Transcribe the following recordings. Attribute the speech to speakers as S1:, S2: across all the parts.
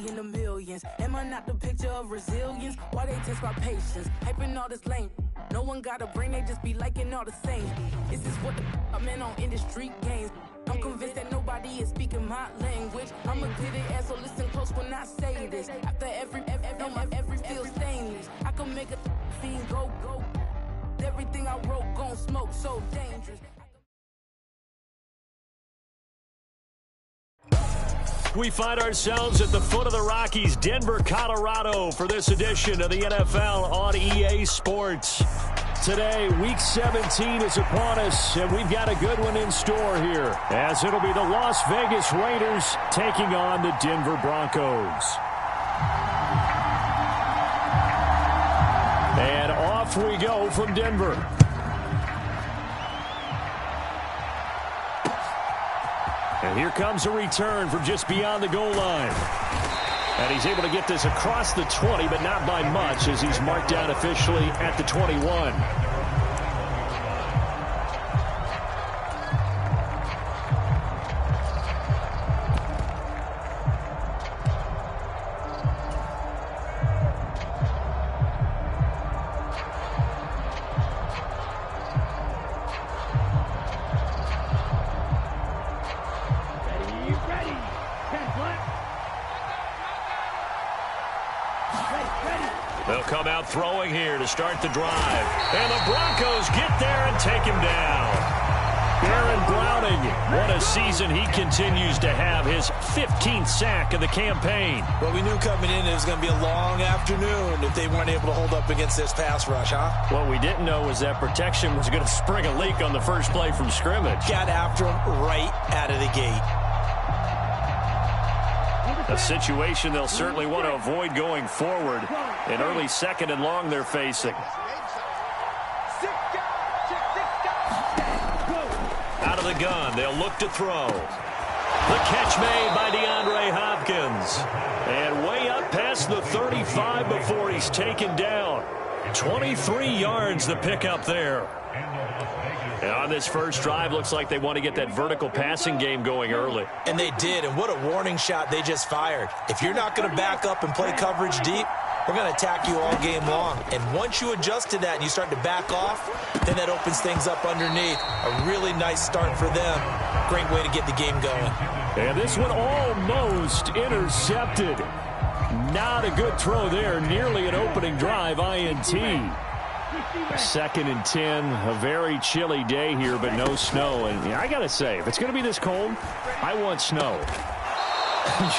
S1: be in the millions. Am I not the picture of resilience? Why they test my patience? Hyping all this lame. No one got a brain, they just be liking all the same. This is what the I'm in on industry games. I'm convinced that nobody is speaking my language. I'm a clear the air, so listen close when I say this. After every feel stainless. I can make a scene go. Everything I wrote gon' smoke, so dangerous.
S2: We find ourselves at the foot of the Rockies, Denver, Colorado, for this edition of the NFL on EA Sports. Today, Week 17 is upon us, and we've got a good one in store here, as it'll be the Las Vegas Raiders taking on the Denver Broncos. And off we go from Denver. And here comes a return from just beyond the goal line. And he's able to get this across the 20, but not by much, as he's marked down officially at the 21. They'll come out throwing here to start the drive. And the Broncos get there and take him down. Baron Browning, what a season he continues to have. His 15th sack of the campaign.
S3: Well, we knew coming in it was going to be a long afternoon if they weren't able to hold up against this pass rush, huh?
S2: What we didn't know was that protection was going to spring a leak on the first play from scrimmage.
S3: Got after him right out of the gate.
S2: A situation they'll certainly want to avoid going forward. An early second and long they're facing. Out of the gun, they'll look to throw. The catch made by DeAndre Hopkins. And way up past the 35 before he's taken down. 23 yards the pickup there. And on this first drive, looks like they want to get that vertical passing game going early.
S3: And they did, and what a warning shot they just fired. If you're not going to back up and play coverage deep, we're going to attack you all game long. And once you adjust to that and you start to back off, then that opens things up underneath. A really nice start for them. Great way to get the game going.
S2: And this one almost intercepted. Not a good throw there. Nearly an opening drive INT. 2nd and 10, a very chilly day here, but no snow. And I got to say, if it's going to be this cold, I want snow.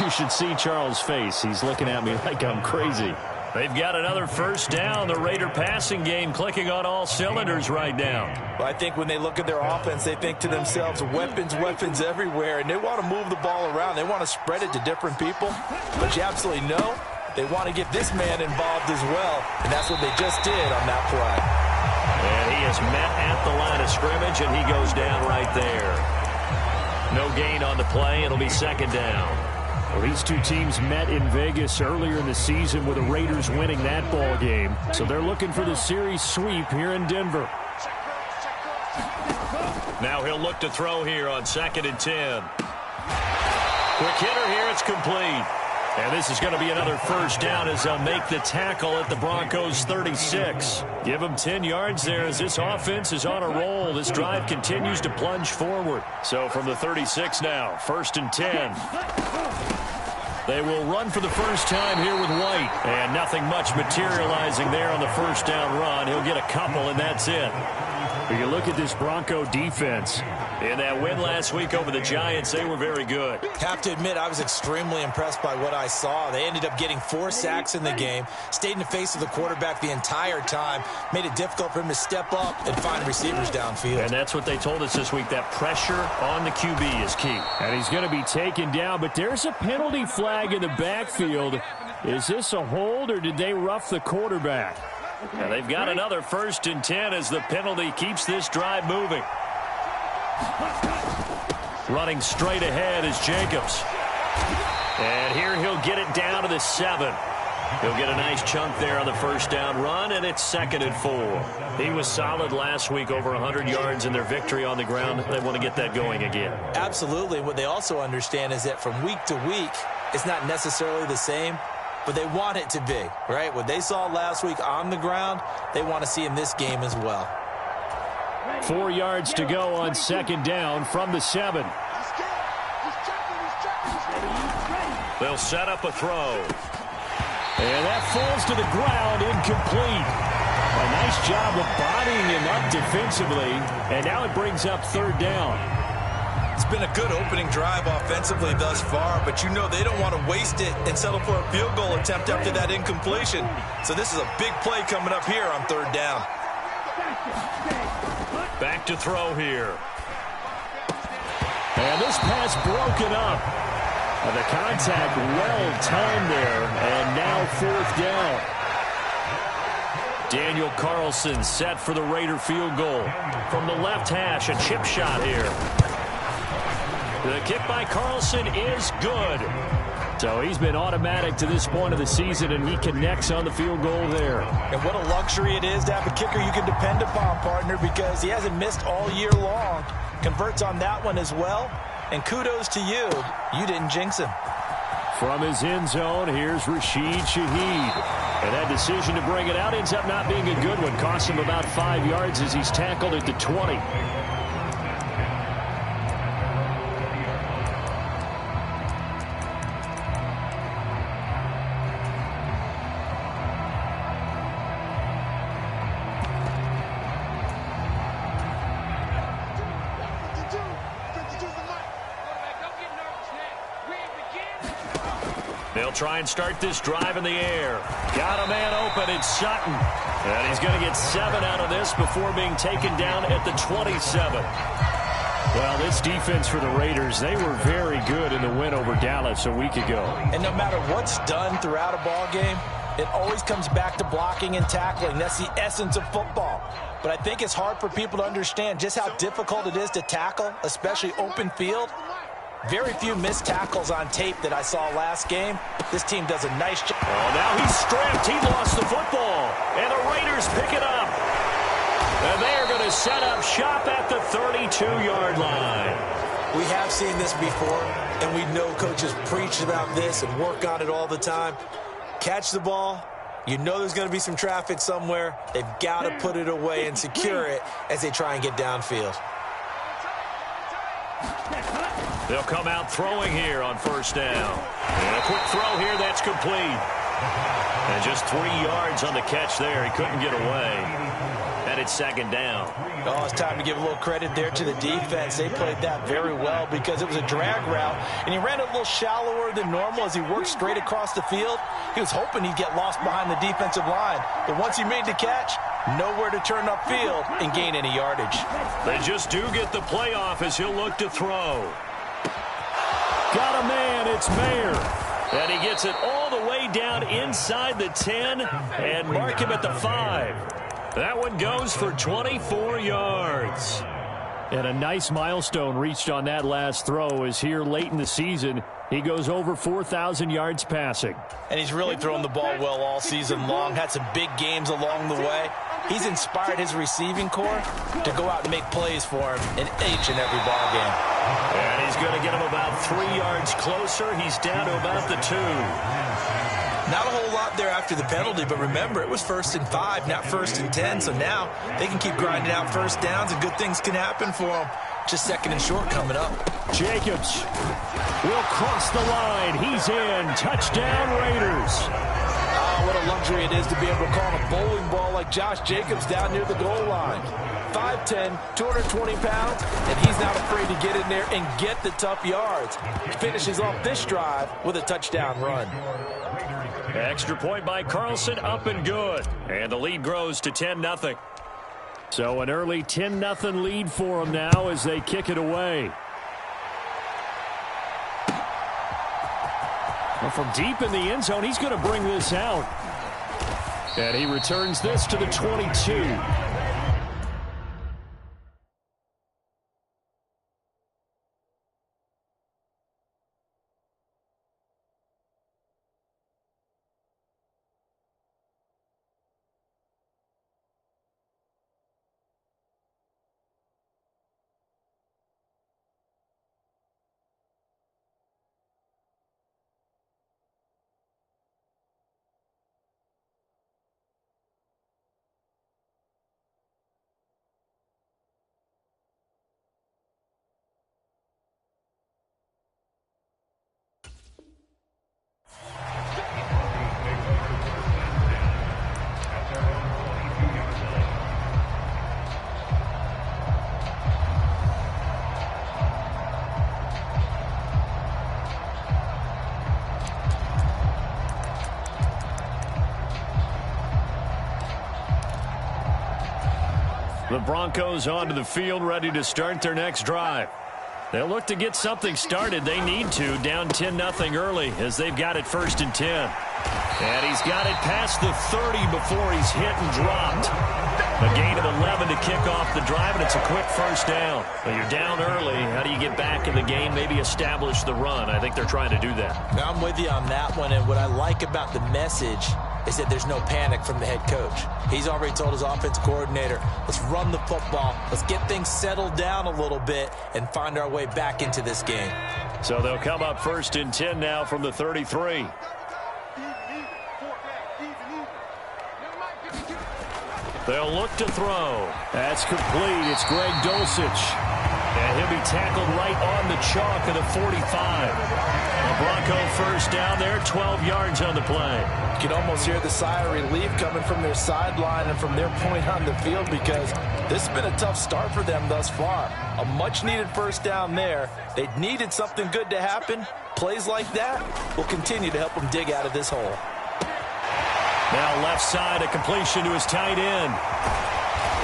S2: You should see Charles' face. He's looking at me like I'm crazy. They've got another first down. The Raider passing game clicking on all cylinders right now.
S3: Well, I think when they look at their offense, they think to themselves, weapons everywhere, and they want to move the ball around. They want to spread it to different people. But you absolutely know they want to get this man involved as well, and that's what they just did on that play.
S2: And he is met at the line of scrimmage, and he goes down right there. No gain on the play. It'll be second down. Well, these two teams met in Vegas earlier in the season with the Raiders winning that ball game. So they're looking for the series sweep here in Denver. Now he'll look to throw here on 2nd and 10. Quick hitter here. It's complete. And this is going to be another first down as they'll make the tackle at the Broncos 36. Give them 10 yards there as this offense is on a roll. This drive continues to plunge forward. So from the 36 now, 1st and 10. They will run for the first time here with White. And nothing much materializing there on the first down run. He'll get a couple, and that's it. When you look at this Bronco defense, in that win last week over the Giants, they were very good.
S3: Have to admit, I was extremely impressed by what I saw. They ended up getting 4 sacks in the game, stayed in the face of the quarterback the entire time, made it difficult for him to step up and find receivers downfield.
S2: And that's what they told us this week, that pressure on the QB is key. And he's going to be taken down, but there's a penalty flag in the backfield. Is this a hold, or did they rough the quarterback? And they've got another 1st and 10 as the penalty keeps this drive moving. Running straight ahead is Jacobs. And here he'll get it down to the 7. He'll get a nice chunk there on the first down run, and it's 2nd and 4. He was solid last week, over 100 yards in their victory on the ground. They want to get that going again.
S3: Absolutely. What they also understand is that from week to week, It's not necessarily the same, but they want it to be, right? What they saw last week on the ground, they want to see in this game as well.
S2: 4 yards to go on second down from the 7. They'll set up a throw. And that falls to the ground, incomplete. A nice job of bodying him up defensively, and now it brings up third down.
S3: It's been a good opening drive offensively thus far, but you know they don't want to waste it and settle for a field goal attempt after that incompletion. So this is a big play coming up here on third down.
S2: Back to throw here. And this pass broken up. The contact well timed there, and now fourth down. Daniel Carlson set for the Raider field goal. From the left hash, a chip shot here. The kick by Carlson is good. So he's been automatic to this point of the season, and he connects on the field goal there.
S3: And what a luxury it is to have a kicker you can depend upon, partner, because he hasn't missed all year long. Converts on that one as well. And kudos to you. You didn't jinx him.
S2: From his end zone, here's Rashid Shaheed. And that decision to bring it out ends up not being a good one. Costs him about 5 yards as he's tackled at the 20. They'll try and start this drive in the air. Got a man open. It's Sutton. And he's going to get 7 out of this before being taken down at the 27. Well, this defense for the Raiders, they were very good in the win over Dallas a week ago.
S3: And no matter what's done throughout a ball game, it always comes back to blocking and tackling. That's the essence of football. But I think it's hard for people to understand just how difficult it is to tackle, especially open field. Very few missed tackles on tape that I saw last game. This team does a nice job.
S2: Oh, now he's stripped. He lost the football. And the Raiders pick it up. And they are going to set up shop at the 32-yard line.
S3: We have seen this before, and we know coaches preach about this and work on it all the time. Catch the ball. You know there's going to be some traffic somewhere. They've got to put it away and secure it as they try and get downfield.
S2: They'll come out throwing here on first down. And a quick throw here, that's complete. And just 3 yards on the catch there. He couldn't get away. And it's second down.
S3: Oh, it's time to give a little credit there to the defense. They played that very well because it was a drag route, and he ran it a little shallower than normal as he worked straight across the field. He was hoping he'd get lost behind the defensive line. But once he made the catch, nowhere to turn upfield and gain any yardage.
S2: They just do get the playoff as he'll look to throw. Got a man, it's Mayer. And he gets it all the way down inside the 10 and mark him at the 5. That one goes for 24 yards. And a nice milestone reached on that last throw as here late in the season, he goes over 4,000 yards passing.
S3: And he's really thrown the ball well all season long, had some big games along the way. He's inspired his receiving corps to go out and make plays for him in each and every ball game.
S2: And he's going to get him about 3 yards closer. He's down to about the 2.
S3: Not a whole lot there after the penalty, but remember, it was 1st and 5, not 1st and 10. So now they can keep grinding out first downs, and good things can happen for them. Just 2nd and short coming up.
S2: Jacobs will cross the line. He's in. Touchdown, Raiders.
S3: Oh, what a luxury it is to be able to call a bowling ball like Josh Jacobs down near the goal line. 5'10", 220 pounds, and he's not afraid to get in there and get the tough yards. Finishes off this drive with a touchdown run.
S2: Extra point by Carlson, up and good. And the lead grows to 10-0. So an early 10-0 lead for them now as they kick it away. Well, from deep in the end zone, he's going to bring this out. And he returns this to the 22. The Broncos onto the field, ready to start their next drive. They'll look to get something started. They need to, down 10-0 early as they've got it 1st and 10. And he's got it past the 30 before he's hit and dropped. A gain of 11 to kick off the drive, and it's a quick first down. Well, you're down early. How do you get back in the game, maybe establish the run? I think they're trying to do that.
S3: Now, I'm with you on that one, and what I like about the message is that there's no panic from the head coach. He's already told his offensive coordinator, let's run the football, let's get things settled down a little bit and find our way back into this game.
S2: So they'll come up 1st and 10 now from the 33. They'll look to throw. That's complete. It's Greg Dulcich. And he'll be tackled right on the chalk of the 45. A Bronco first down there, 12 yards on the play.
S3: You can almost hear the sigh of relief coming from their sideline and from their point on the field because this has been a tough start for them thus far. A much-needed first down there. They needed something good to happen. Plays like that will continue to help them dig out of this hole.
S2: Now left side, a completion to his tight end.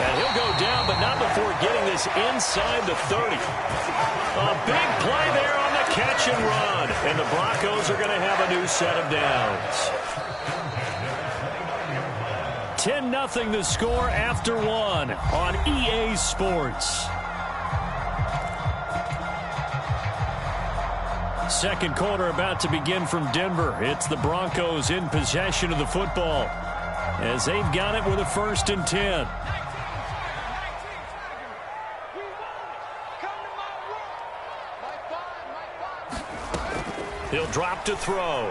S2: And he'll go down, but not before getting this inside the 30. A big play there on the catch and run. And the Broncos are going to have a new set of downs. 10-0 the score after one on EA Sports. Second quarter about to begin from Denver. It's the Broncos in possession of the football as they've got it with a 1st and 10. He'll drop to throw.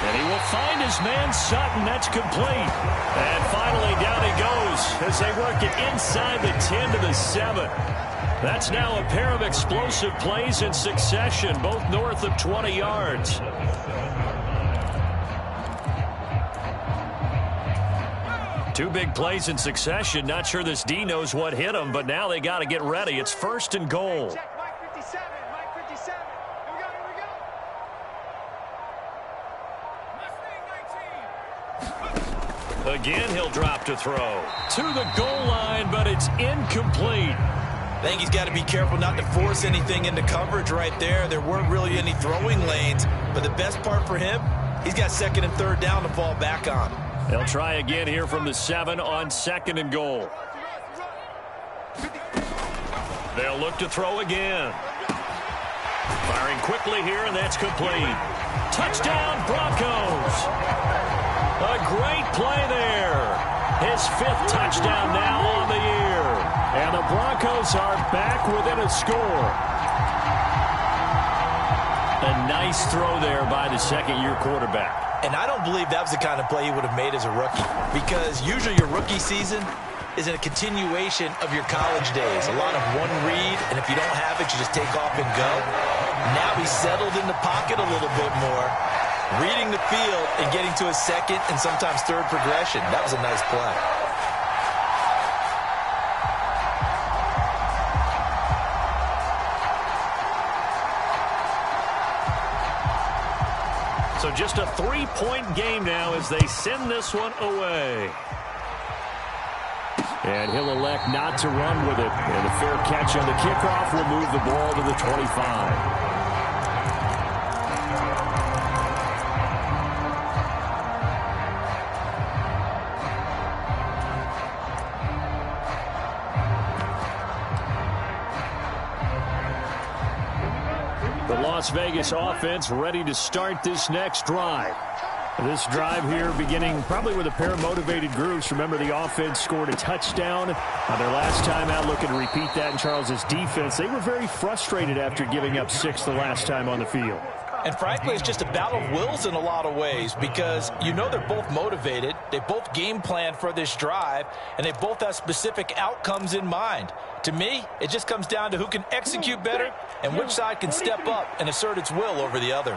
S2: And he will find his man Sutton. That's complete. And finally down he goes as they work it inside the 10 to the 7. That's now a pair of explosive plays in succession, both north of 20 yards. Two big plays in succession. Not sure this D knows what hit him, but now they got to get ready. It's 1st and goal. Again, he'll drop to throw. To the goal line, but it's incomplete.
S3: I think he's got to be careful not to force anything into coverage right there. There weren't really any throwing lanes, but the best part for him, he's got 2nd and 3rd down to fall back on.
S2: They'll try again here from the 7 on 2nd and goal. They'll look to throw again. Firing quickly here, and that's complete. Touchdown, Broncos. A great play there. His 5th touchdown now on the year. And the Broncos are back within a score. A nice throw there by the second-year quarterback.
S3: And I don't believe that was the kind of play he would have made as a rookie, because usually your rookie season is a continuation of your college days. A lot of one read, and if you don't have it, you just take off and go. Now he's settled in the pocket a little bit more, reading the field and getting to a 2nd and sometimes 3rd progression. That was a nice play.
S2: So just a 3-point game now as they send this one away. And he'll elect not to run with it. And a fair catch on the kickoff will move the ball to the 25. The Las Vegas offense ready to start this next drive. This drive here beginning probably with a pair of motivated groups. Remember, the offense scored a touchdown on their last time out, looking to repeat that in Charles's defense. They were very frustrated after giving up 6 the last time on the field.
S3: And frankly, it's just a battle of wills in a lot of ways, because you know they're both motivated, they both game plan for this drive, and they both have specific outcomes in mind. To me, it just comes down to who can execute better and which side can step up and assert its will over the other.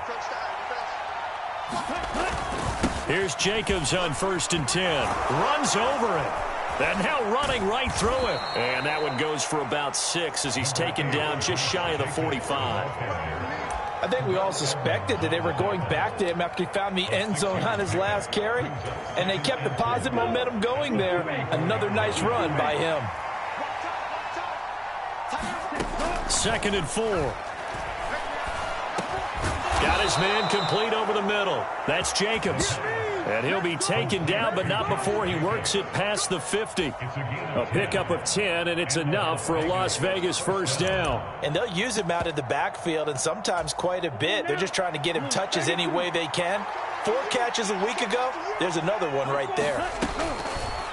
S2: Here's Jacobs on 1st and 10. Runs over it. And now running right through it. And that one goes for about 6 as he's taken down just shy of the 45.
S3: I think we all suspected that they were going back to him after he found the end zone on his last carry, and they kept the positive momentum going there. Another nice run by him.
S2: 2nd and 4. Got his man complete over the middle. That's Jacobs. And he'll be taken down, but not before he works it past the 50. A pickup of 10, and it's enough for a Las Vegas first down.
S3: And they'll use him out of the backfield, and sometimes quite a bit. They're just trying to get him touches any way they can. 4 catches a week ago. There's another one right there.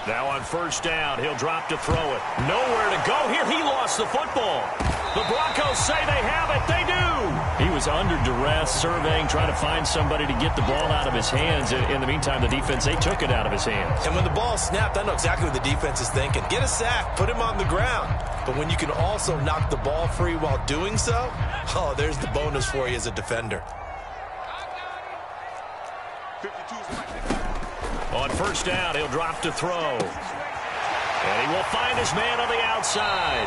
S2: Now on first down, he'll drop to throw it. Nowhere to go here. He lost the football. The Broncos say they have it. They do. He was under duress, surveying, trying to find somebody to get the ball out of his hands. In the meantime, the defense, they took it out of his hands.
S3: And when the ball snapped, I know exactly what the defense is thinking. Get a sack, put him on the ground. But when you can also knock the ball free while doing so, oh, there's the bonus for you as a defender.
S2: On first down, he'll drop to throw. And he will find his man on the outside.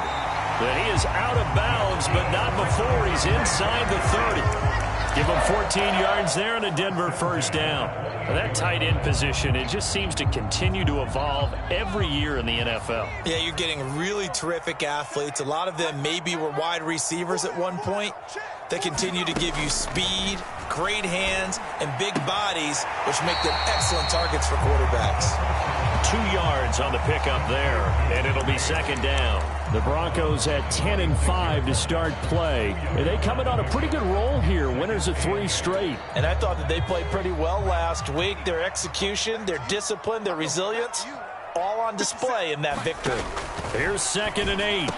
S2: But he is out of bounds, but not before he's inside the 30. Give him 14 yards there and a Denver first down. That tight end position, it just seems to continue to evolve every year in the NFL.
S3: Yeah, you're getting really terrific athletes. A lot of them maybe were wide receivers at one point. They continue to give you speed, great hands, and big bodies, which make them excellent targets for quarterbacks.
S2: 2 yards on the pickup there, and it'll be 2nd down. The Broncos at 10-5 to start play. And they come in on a pretty good roll here. Winners of 3 straight.
S3: And I thought that they played pretty well last week. Their execution, their discipline, their resilience, all on display in that victory.
S2: Here's 2nd and 8.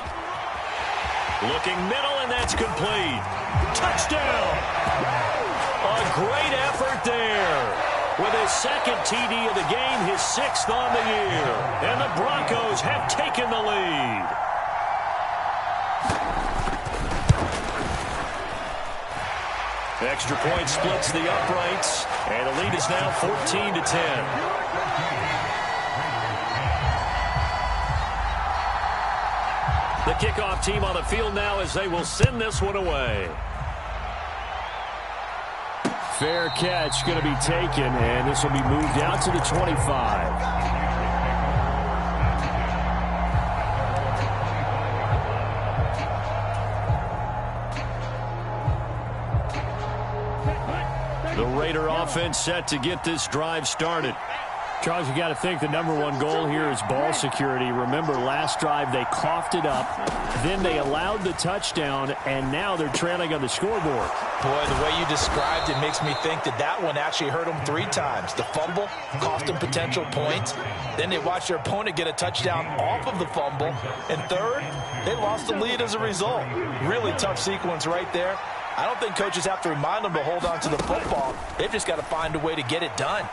S2: Looking middle, and that's complete. Touchdown! A great effort there. With his 2nd TD of the game, his 6th on the year. And the Broncos have taken the lead. Extra point splits the uprights, and the lead is now 14-10. The kickoff team on the field now as they will send this one away. Fair catch going to be taken, and this will be moved out to the 25. The Raider offense set to get this drive started. Charles, you got to think the #1 goal here is ball security. Remember, last drive they coughed it up, then they allowed the touchdown, and now they're trailing on the scoreboard.
S3: Boy, the way you described it makes me think that that one actually hurt them 3 times. The fumble cost them potential points. Then they watched their opponent get a touchdown off of the fumble. And third, they lost the lead as a result. Really tough sequence right there. I don't think coaches have to remind them to hold on to the football. They've just got to find a way to get it done.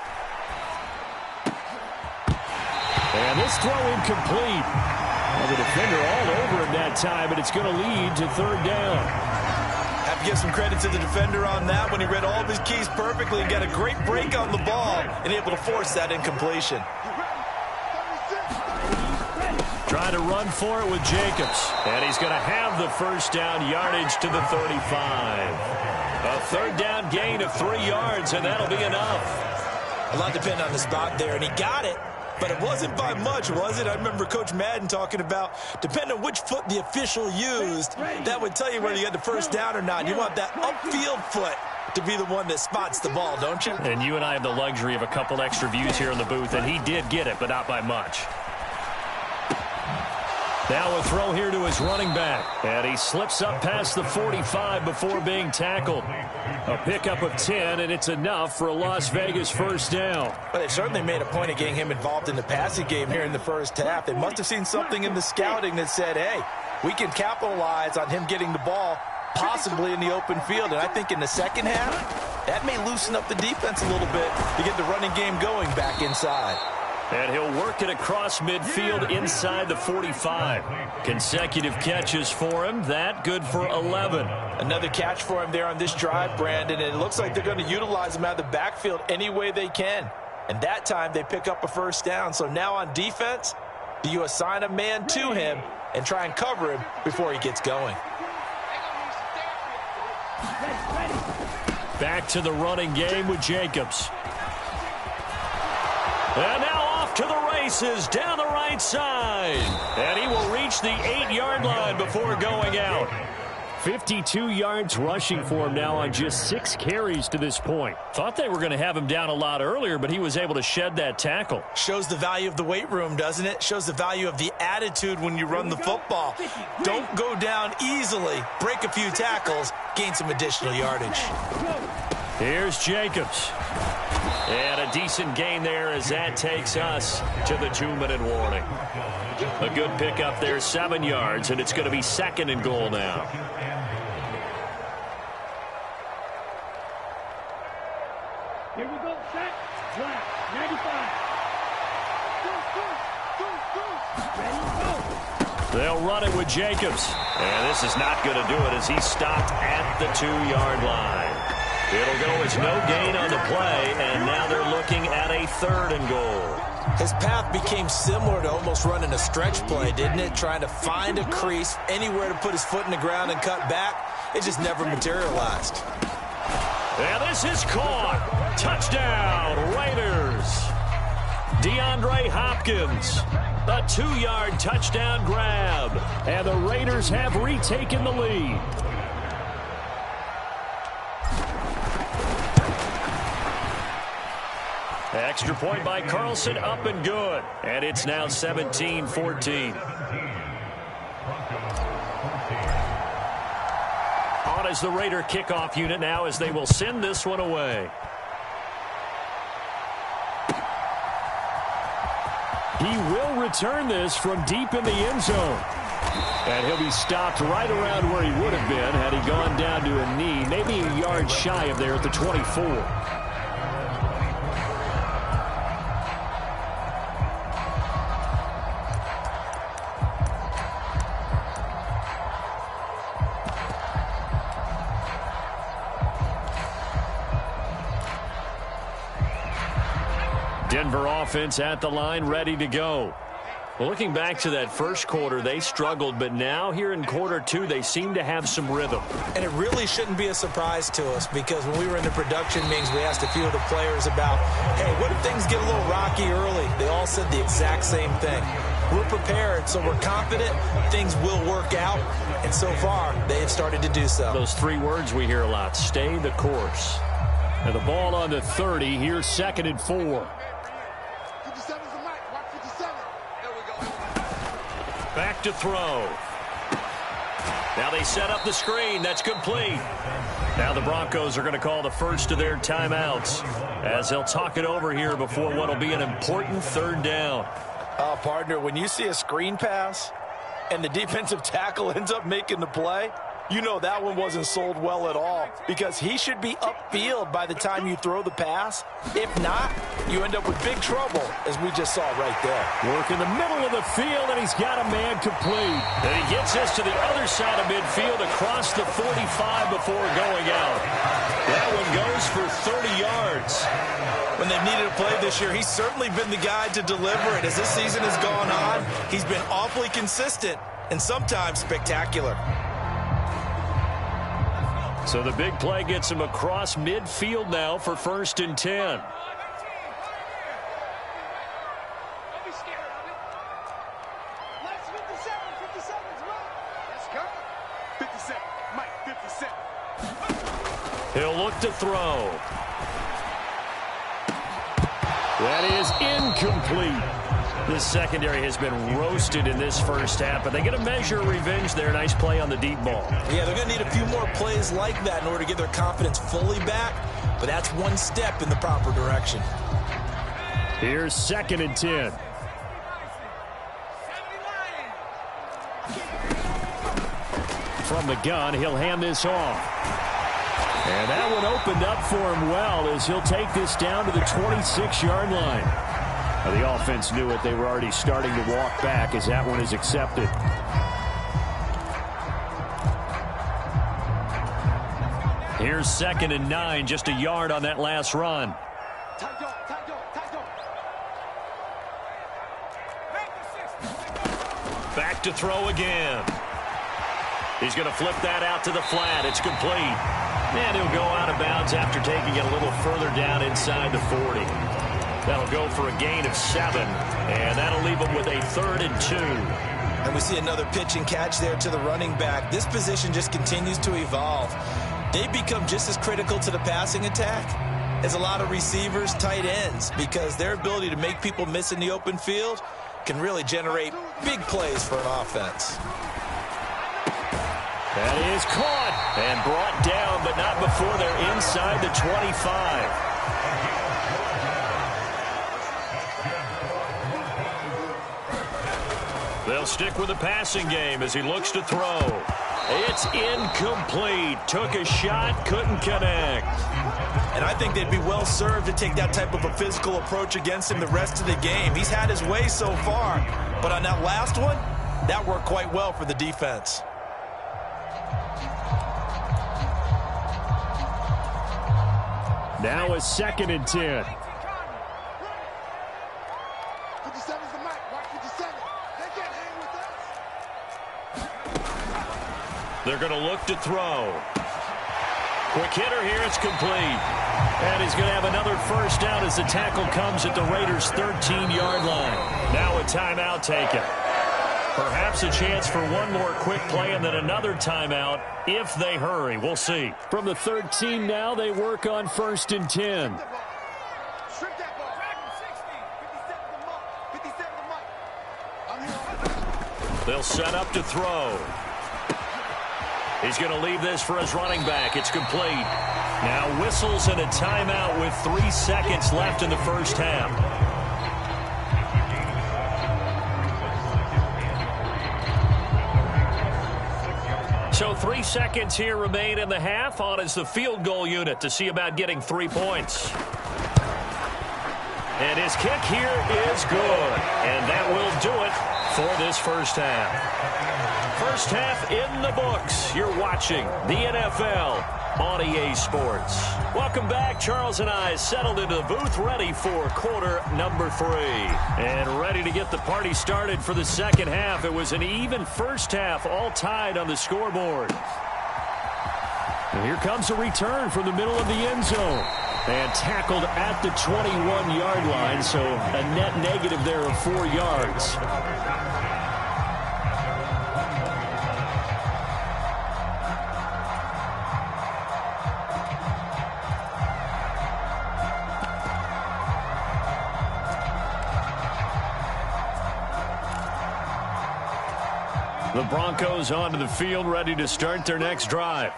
S2: And this throw incomplete. Well, the defender all over him that time, but it's going to lead to 3rd down.
S3: Have to give some credit to the defender on that when he read all of his keys perfectly and got a great break on the ball and able to force that incompletion.
S2: Trying to run for it with Jacobs. And he's going to have the first down yardage to the 35. A 3rd down gain of 3 yards, and that'll be enough.
S3: A lot depend on the spot there, and he got it. But it wasn't by much, was it? I remember Coach Madden talking about, depending on which foot the official used, that would tell you whether you had the first down or not. You want that upfield foot to be the one that spots the ball, don't you?
S2: And you and I have the luxury of a couple extra views here in the booth, and he did get it, but not by much. Now a throw here to his running back. And he slips up past the 45 before being tackled. A pickup of 10, and it's enough for a Las Vegas first down.
S3: Well, they certainly made a point of getting him involved in the passing game here in the first half. They must have seen something in the scouting that said, hey, we can capitalize on him getting the ball possibly in the open field. And I think in the second half, that may loosen up the defense a little bit to get the running game going back inside.
S2: And he'll work it across midfield inside the 45. Consecutive catches for him. That good for 11.
S3: Another catch for him there on this drive, Brandon. And it looks like they're going to utilize him out of the backfield any way they can. And that time they pick up a first down. So now on defense, do you assign a man to him and try and cover him before he gets going?
S2: Back to the running game with Jacobs. And now off to the races down the right side. And he will reach the 8-yard line before going out. 52 yards rushing for him now on just 6 carries to this point. Thought they were going to have him down a lot earlier, but he was able to shed that tackle.
S3: Shows the value of the weight room, doesn't it? Shows the value of the attitude when you run the football. Don't go down easily. Break a few tackles. Gain some additional yardage.
S2: Here's Jacobs. And a decent gain there as that takes us to the 2-minute warning. A good pickup there, 7 yards, and it's going to be 2nd and goal now.
S4: Here we go, set, flat, 95. Go.
S2: They'll run it with Jacobs. And this is not going to do it as he's stopped at the 2-yard line. It'll go as no gain on the play, and now they're looking at a 3rd and goal.
S3: His path became similar to almost running a stretch play, didn't it? Trying to find a crease, anywhere to put his foot in the ground and cut back. It just never materialized.
S2: And this is caught. Touchdown, Raiders. DeAndre Hopkins. A 2-yard touchdown grab. And the Raiders have retaken the lead. Extra point by Carlson, up and good. And it's now 17-14. On is the Raider kickoff unit now as they will send this one away. He will return this from deep in the end zone. And he'll be stopped right around where he would have been had he gone down to a knee, maybe a yard shy of there at the 24. Denver offense at the line, ready to go. Well, looking back to that first quarter, they struggled, but now here in quarter 2, they seem to have some rhythm.
S3: And it really shouldn't be a surprise to us because when we were in the production meetings, we asked a few of the players about, hey, what if things get a little rocky early? They all said the exact same thing. We're prepared, so we're confident things will work out. And so far, they have started to do so.
S2: Those 3 words we hear a lot, stay the course. And the ball on the 30, here's 2nd and 4. Back to throw. Now they set up the screen. That's complete. Now the Broncos are going to call the first of their timeouts as they'll talk it over here before what will be an important 3rd down.
S3: Partner, when you see a screen pass and the defensive tackle ends up making the play, you know that one wasn't sold well at all because he should be upfield by the time you throw the pass. If not, you end up with big trouble, as we just saw right there.
S2: Work in the middle of the field, and he's got a man complete. And he gets this to the other side of midfield across the 45 before going out. That one goes for 30 yards.
S3: When they've needed a play this year, he's certainly been the guy to deliver it. As this season has gone on, he's been awfully consistent and sometimes spectacular.
S2: So the big play gets him across midfield now for 1st and 10.
S4: Don't be scared of it. Let's 57. 57's right. Let's go. 57. Mike, 57.
S2: He'll look to throw. That is incomplete. This secondary has been roasted in this first half, but they get a measure of revenge there. Nice play on the deep ball.
S3: Yeah, they're going to need a few more plays like that in order to get their confidence fully back, but that's one step in the proper direction.
S2: Here's 2nd and 10. From the gun, he'll hand this off. And that one opened up for him well as he'll take this down to the 26-yard line. Now, the offense knew it. They were already starting to walk back as that one is accepted. Here's 2nd and 9, just a yard on that last run. Back to throw again. He's going to flip that out to the flat. It's complete. And he'll go out of bounds after taking it a little further down inside the 40. That'll go for a gain of 7, and that'll leave him with a 3rd and 2.
S3: And we see another pitch and catch there to the running back. This position just continues to evolve. They become just as critical to the passing attack as a lot of receivers, tight ends, because their ability to make people miss in the open field can really generate big plays for an offense.
S2: That is caught and brought down, but not before they're inside the 25. They'll stick with the passing game as he looks to throw. It's incomplete. Took a shot, couldn't connect.
S3: And I think they'd be well served to take that type of a physical approach against him the rest of the game. He's had his way so far, but on that last one, that worked quite well for the defense.
S2: Now a 2nd and 10.
S4: 57's the mic. Watch 57. They can't hang with us.
S2: They're going to look to throw. Quick hitter here. It's complete. And he's going to have another first down as the tackle comes at the Raiders' 13-yard line. Now a timeout taken. Perhaps a chance for one more quick play and then another timeout if they hurry. We'll see. From the 13 now, they work on 1st and 10.
S4: Strip that ball. 57's the mic. 57's the mic. I'm here.
S2: They'll set up to throw. He's going to leave this for his running back. It's complete. Now whistles and a timeout with 3 seconds left in the first half. So 3 seconds here remain in the half. On is the field goal unit to see about getting 3 points. And his kick here is good. And that will do it for this first half. First half in the books. You're watching the NFL on EA Sports. Welcome back. Charles and I settled into the booth, ready for quarter number 3. And ready to get the party started for the second half. It was an even first half, all tied on the scoreboard. And here comes a return from the middle of the end zone. And tackled at the 21-yard line, so a net negative there of 4 yards. The Broncos onto the field, ready to start their next drive.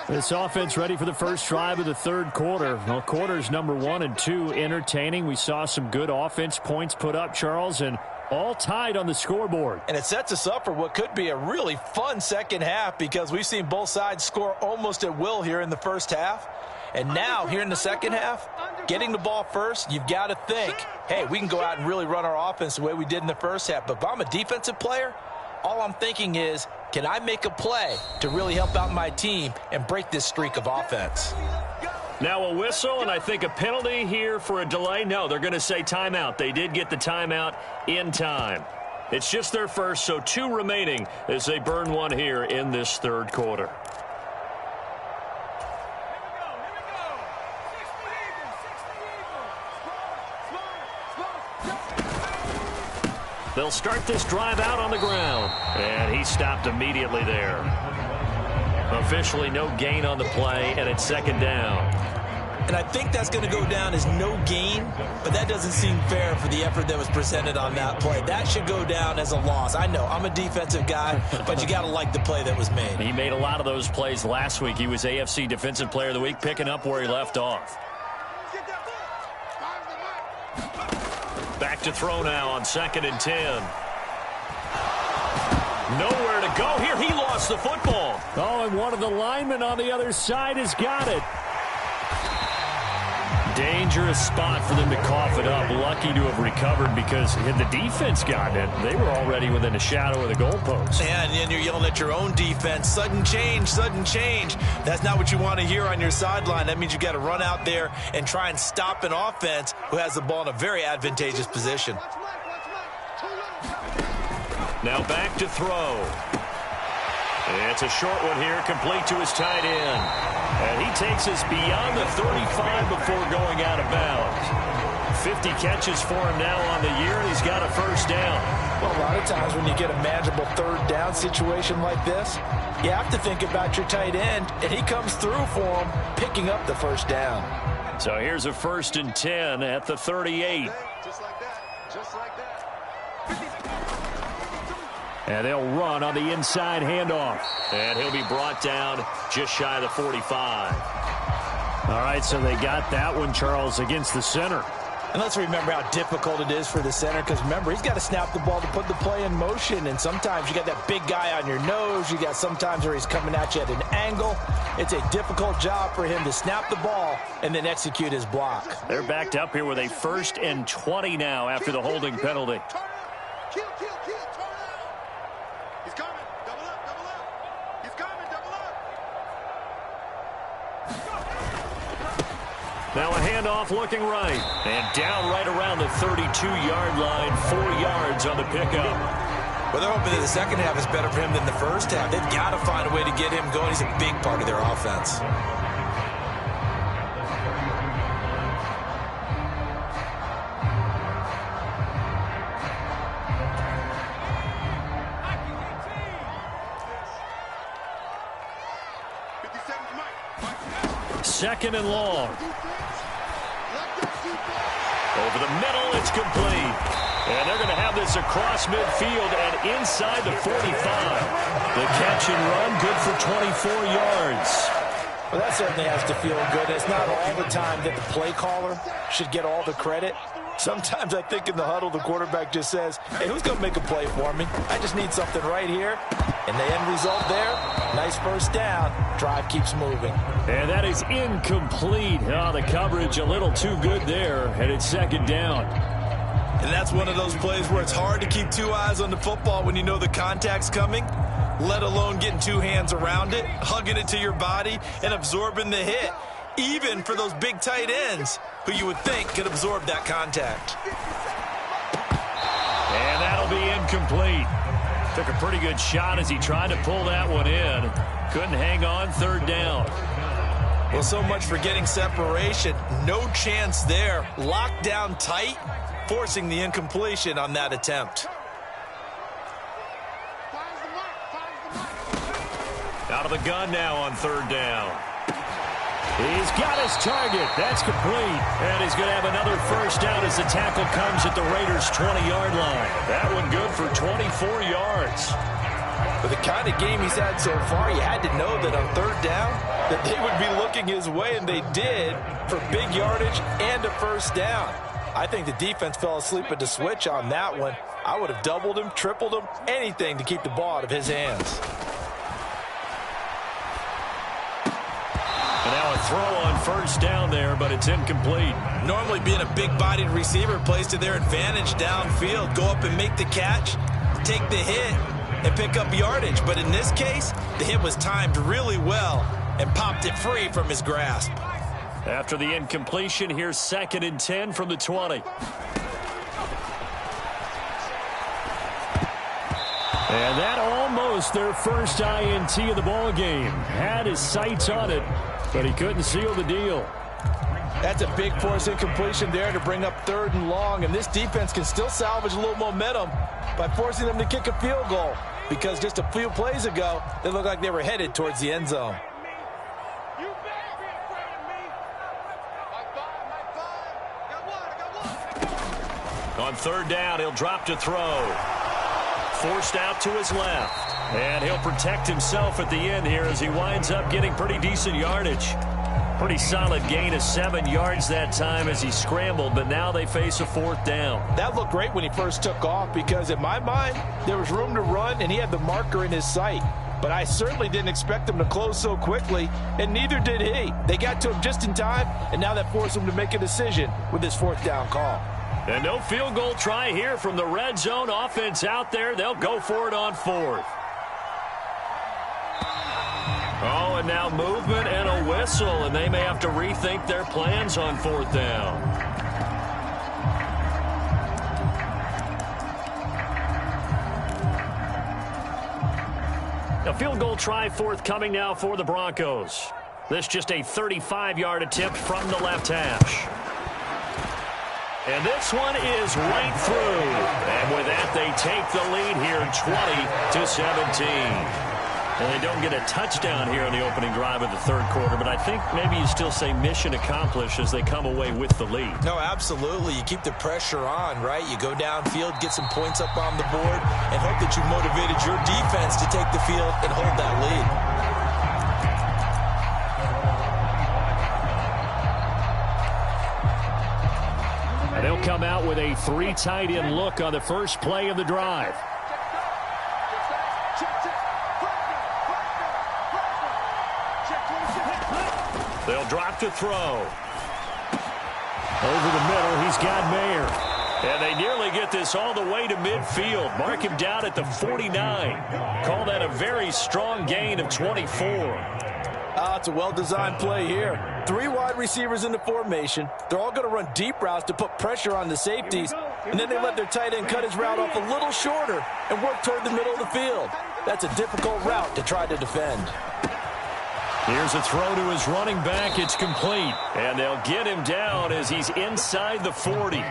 S2: This offense ready for the first drive of the third quarter. Well, quarters number 1 and 2 entertaining. We saw some good offense points put up, Charles, and all tied on the scoreboard.
S3: And it sets us up for what could be a really fun second half because we've seen both sides score almost at will here in the first half. And now, here in the second half, getting the ball first, you've got to think, hey, we can go out and really run our offense the way we did in the first half. But if I'm a defensive player, all I'm thinking is, can I make a play to really help out my team and break this streak of offense?
S2: Now a whistle, and I think a penalty here for a delay. No, they're going to say timeout. They did get the timeout in time. It's just their first, so 2 remaining as they burn one here in this third quarter. They'll start this drive out on the ground. And he stopped immediately there. Officially no gain on the play, and it's second down.
S3: And I think that's going to go down as no gain, but that doesn't seem fair for the effort that was presented on that play. That should go down as a loss. I know, I'm a defensive guy, but you got to like the play that was made.
S2: He made a lot of those plays last week. He was AFC Defensive Player of the Week, picking up where he left off. Back to throw now on 2nd and 10. Nowhere to go here. He lost the football. Oh, and one of the linemen on the other side has got it. Dangerous spot for them to cough it up. Lucky to have recovered because had the defense gotten it, they were already within a shadow of the goalpost.
S3: And then you're yelling at your own defense. Sudden change, sudden change. That's not what you want to hear on your sideline. That means you got to run out there and try and stop an offense who has the ball in a very advantageous position.
S2: Now back to throw. It's a short one here, complete to his tight end. And he takes us beyond the 35 before going out of bounds. 50 catches for him now on the year, and he's got a first down.
S3: Well, a lot of times when you get a manageable third down situation like this, you have to think about your tight end, and he comes through for him, picking up the first down.
S2: So here's a 1st and 10 at the 38.
S4: Just like that. Just like that.
S2: And they'll run on the inside handoff. And he'll be brought down just shy of the 45. All right, so they got that one, Charles, against the center.
S3: And let's remember how difficult it is for the center, because remember, he's got to snap the ball to put the play in motion, and sometimes you got that big guy on your nose. You got sometimes where he's coming at you at an angle. It's a difficult job for him to snap the ball and then execute his block.
S2: They're backed up here with a 1st and 20 now after the holding penalty.
S4: Kill, turn out. He's coming, double up. He's coming, double up.
S2: Now a handoff looking right. And down right around the 32-yard line, 4 yards on the pickup.
S3: Well, they're hoping that the second half is better for him than the first half. They've got to find a way to get him going. He's a big part of their offense.
S2: Second and long. Over the middle, it's complete. And they're going to have this across midfield and inside the 45. The catch and run, good for 24 yards.
S3: Well, that certainly has to feel good. It's not all the time that the play caller should get all the credit. Sometimes I think in the huddle, the quarterback just says, hey, who's going to make a play for me? I just need something right here. And the end result there, nice first down. Drive keeps moving.
S2: And that is incomplete. Oh, the coverage a little too good there, and it's second down.
S3: And that's one of those plays where it's hard to keep two eyes on the football when you know the contact's coming, let alone getting two hands around it, hugging it to your body, and absorbing the hit, even for those big tight ends who you would think could absorb that contact.
S2: And that'll be incomplete. Took a pretty good shot as he tried to pull that one in. Couldn't hang on, third down.
S3: Well, so much for getting separation. No chance there. Locked down tight, forcing the incompletion on that attempt.
S2: Out of the gun now on third down. He's got his target. That's complete. And he's going to have another first down as the tackle comes at the Raiders' 20-yard line. That one good for 24 yards.
S3: For the kind of game he's had so far, you had to know that on third down that they would be looking his way, and they did, for big yardage and a first down. I think the defense fell asleep at the switch on that one. I would have doubled him, tripled him, anything to keep the ball out of his hands.
S2: And now a throw on first down there, but it's incomplete.
S3: Normally being a big-bodied receiver plays to their advantage downfield. Go up and make the catch, take the hit, and pick up yardage. But in this case, the hit was timed really well and popped it free from his grasp.
S2: After the incompletion, here's 2nd and 10 from the 20. And that almost their first INT of the ball game. Had his sights on it, but he couldn't seal the deal.
S3: That's a big force incompletion there to bring up 3rd and long, and this defense can still salvage a little momentum by forcing them to kick a field goal, because just a few plays ago, they looked like they were headed towards the end zone.
S2: On third down, he'll drop to throw. Forced out to his left. And he'll protect himself at the end here as he winds up getting pretty decent yardage. Pretty solid gain of 7 yards that time as he scrambled, but now they face a 4th down.
S3: That looked great when he first took off, because in my mind, there was room to run, and he had the marker in his sight. But I certainly didn't expect him to close so quickly, and neither did he. They got to him just in time, and now that forced him to make a decision with his 4th down call.
S2: And no field goal try here from the red zone offense out there. They'll go for it on 4th. Oh, and now movement and a whistle, and they may have to rethink their plans on 4th down. A field goal try forthcoming now for the Broncos. This just a 35-yard attempt from the left hash. And this one is right through. And with that, they take the lead here, 20-17. And they don't get a touchdown here in the opening drive of the third quarter, but I think maybe you still say mission accomplished as they come away with the lead.
S3: No, absolutely. You keep the pressure on, right? You go downfield, get some points up on the board, and hope that you motivated your defense to take the field and hold that lead.
S2: And they'll come out with a 3 tight end look on the first play of the drive. They'll drop to throw. Over the middle, he's got Mayer. And they nearly get this all the way to midfield. Mark him down at the 49. Call that a very strong gain of 24.
S3: It's a well-designed play here. 3 wide receivers in the formation. They're all going to run deep routes to put pressure on the safeties. And then they let their tight end cut his route off a little shorter and work toward the middle of the field. That's a difficult route to try to defend.
S2: Here's a throw to his running back. It's complete. And they'll get him down as he's inside the 40.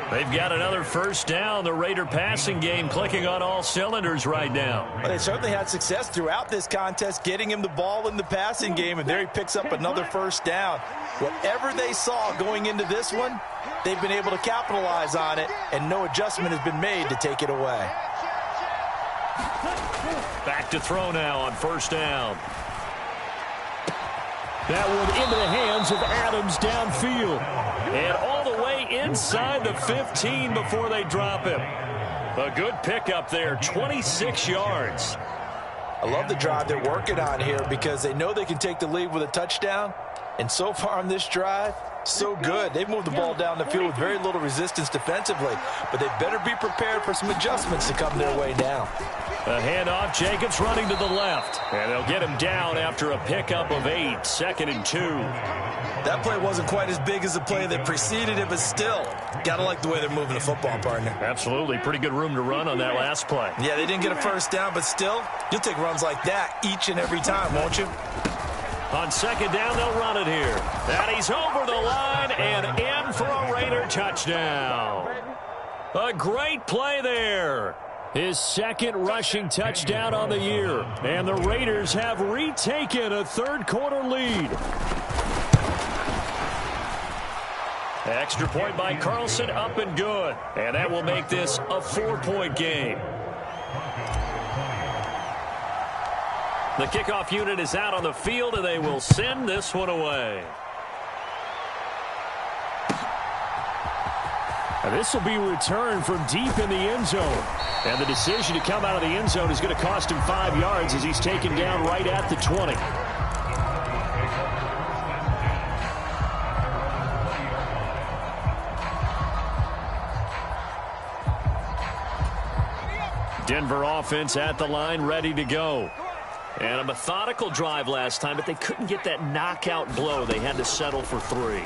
S2: They've got another first down. The Raider passing game clicking on all cylinders right now.
S3: Well, they certainly had success throughout this contest, getting him the ball in the passing game, and there he picks up another first down. Whatever they saw going into this one, they've been able to capitalize on it, and no adjustment has been made to take it away.
S2: Back to throw now on first down. That one into the hands of Adams downfield. And all the way inside the 15 before they drop him. A good pickup there, 26 yards.
S3: I love the drive they're working on here because they know they can take the lead with a touchdown. And so far on this drive, so good. They've moved the ball down the field with very little resistance defensively. But they better be prepared for some adjustments to come their way now.
S2: A handoff, Jacobs running to the left. And they'll get him down after a pickup of 8, 2nd and 2.
S3: That play wasn't quite as big as the play that preceded it, but still, gotta like the way they're moving the football, partner.
S2: Absolutely. Pretty good room to run on that last play.
S3: Yeah, they didn't get a first down, but still, you'll take runs like that each and every time, won't you?
S2: On second down, they'll run it here. And he's over the line and in for a Raider touchdown. A great play there. His second rushing touchdown on the year. And the Raiders have retaken a third quarter lead. Extra point by Carlson, up and good. And that will make this a 4-point game. The kickoff unit is out on the field, and they will send this one away. And this will be returned from deep in the end zone. And the decision to come out of the end zone is going to cost him 5 yards as he's taken down right at the 20. Denver offense at the line, ready to go. And a methodical drive last time, but they couldn't get that knockout blow. They had to settle for 3.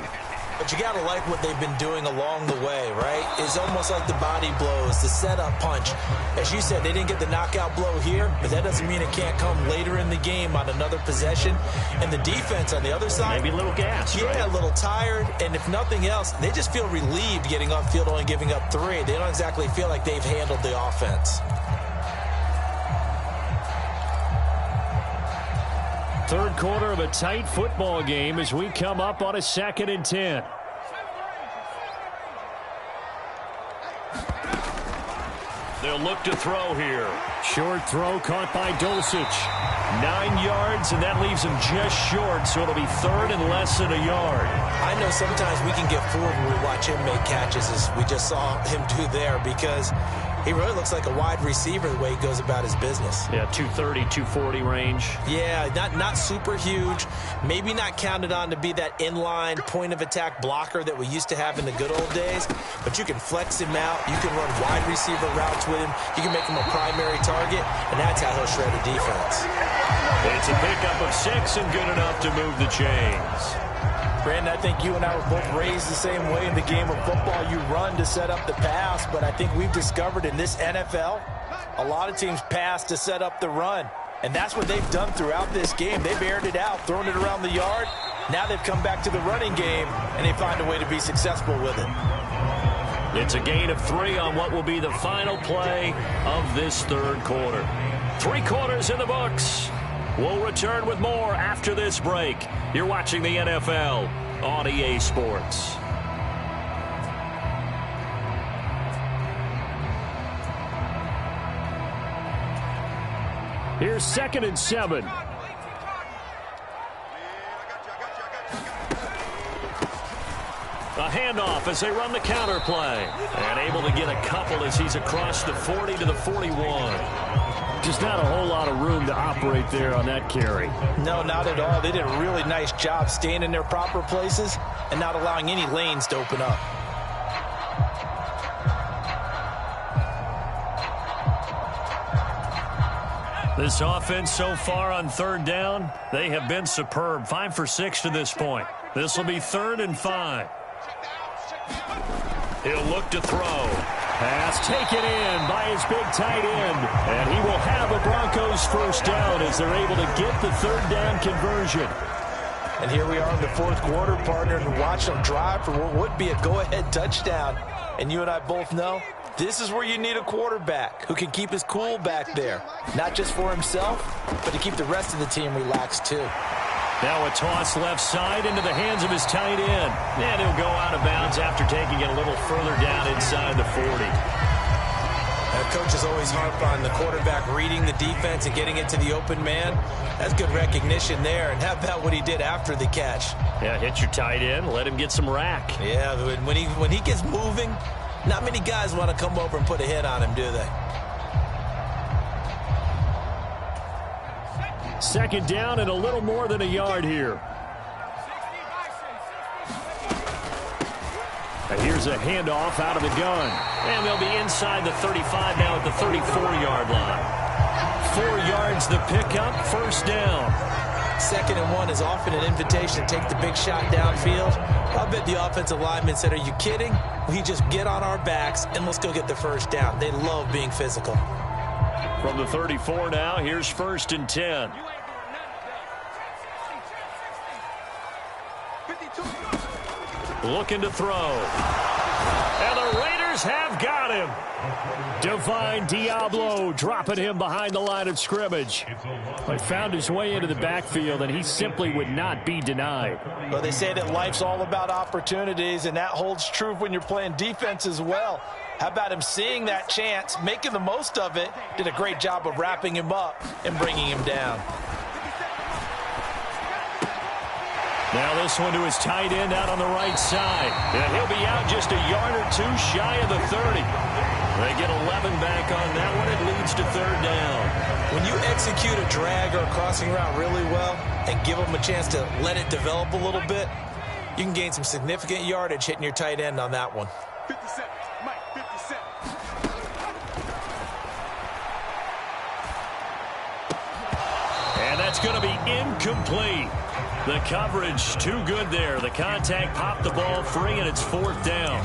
S3: But you got to like what they've been doing along the way, right? It's almost like the body blows, the setup punch. As you said, they didn't get the knockout blow here, but that doesn't mean it can't come later in the game on another possession. And the defense on the other side,
S2: maybe a little gas,
S3: yeah,
S2: right?
S3: A little tired. And if nothing else, they just feel relieved getting off field, only giving up 3. They don't exactly feel like they've handled the offense.
S2: Third quarter of a tight football game as we come up on a 2nd and 10. They'll look to throw here. Short throw caught by Dulcich. 9 yards, and that leaves him just short, so it'll be 3rd and less than a yard.
S3: I know sometimes we can get fooled when we watch him make catches, as we just saw him do there, because he really looks like a wide receiver the way he goes about his business.
S2: Yeah, 230, 240 range.
S3: Yeah, not super huge. Maybe not counted on to be that inline point-of-attack blocker that we used to have in the good old days. But you can flex him out. You can run wide receiver routes with him. You can make him a primary target, and that's how he'll shred a defense.
S2: It's a pickup of 6 and good enough to move the chains.
S3: Brandon, I think you and I were both raised the same way in the game of football. You run to set up the pass, but I think we've discovered in this NFL, a lot of teams pass to set up the run. And that's what they've done throughout this game. They've aired it out, thrown it around the yard. Now they've come back to the running game, and they find a way to be successful with it.
S2: It's a gain of 3 on what will be the final play of this third quarter. 3 quarters in the books. We'll return with more after this break. You're watching the NFL on EA Sports. Here's 2nd and 7. A handoff as they run the counter play. And able to get a couple as he's across the 40 to the 41. Just not a whole lot of room to operate there on that carry.
S3: No, not at all. They did a really nice job staying in their proper places and not allowing any lanes to open up.
S2: This offense so far on 3rd down, they have been superb. 5 for 6 to this point. This will be 3rd and 5. He'll look to throw. Pass taken in by his big tight end. And he will have a Broncos first down as they're able to get the 3rd down conversion.
S3: And here we are in the 4th quarter, partner, and watch them drive for what would be a go-ahead touchdown. And you and I both know this is where you need a quarterback who can keep his cool back there. Not just for himself, but to keep the rest of the team relaxed too.
S2: Now a toss left side into the hands of his tight end. And he'll go out of bounds after taking it a little further down inside the 40.
S3: Coaches always harp on the quarterback reading the defense and getting it to the open man. That's good recognition there. And how about what he did after the catch?
S2: Yeah, hit your tight end, let him get some rack.
S3: Yeah, when he gets moving, not many guys want to come over and put a hit on him, do they?
S2: 2nd down and a little more than a yard here. And here's a handoff out of the gun. And they'll be inside the 35 now at the 34-yard line. 4 yards the pickup, 1st down.
S3: 2nd and 1 is often an invitation to take the big shot downfield. I bet the offensive lineman said, are you kidding? We just get on our backs and let's go get the 1st down. They love being physical.
S2: From the 34 now, here's 1st and 10. Looking to throw. And the Raiders have got him. Divine Diablo dropping him behind the line of scrimmage. He found his way into the backfield, and he simply would not be denied.
S3: Well, they say that life's all about opportunities, and that holds true when you're playing defense as well. How about him seeing that chance, making the most of it, did a great job of wrapping him up and bringing him down.
S2: Now this one to his tight end out on the right side. And he'll be out just a yard or 2 shy of the 30. They get 11 back on that one. It leads to 3rd down.
S3: When you execute a drag or a crossing route really well and give them a chance to let it develop a little bit, you can gain some significant yardage hitting your tight end on that one.
S4: 57, Mike, 57.
S2: And that's going to be incomplete. The coverage too good there. The contact popped the ball free, and it's 4th down.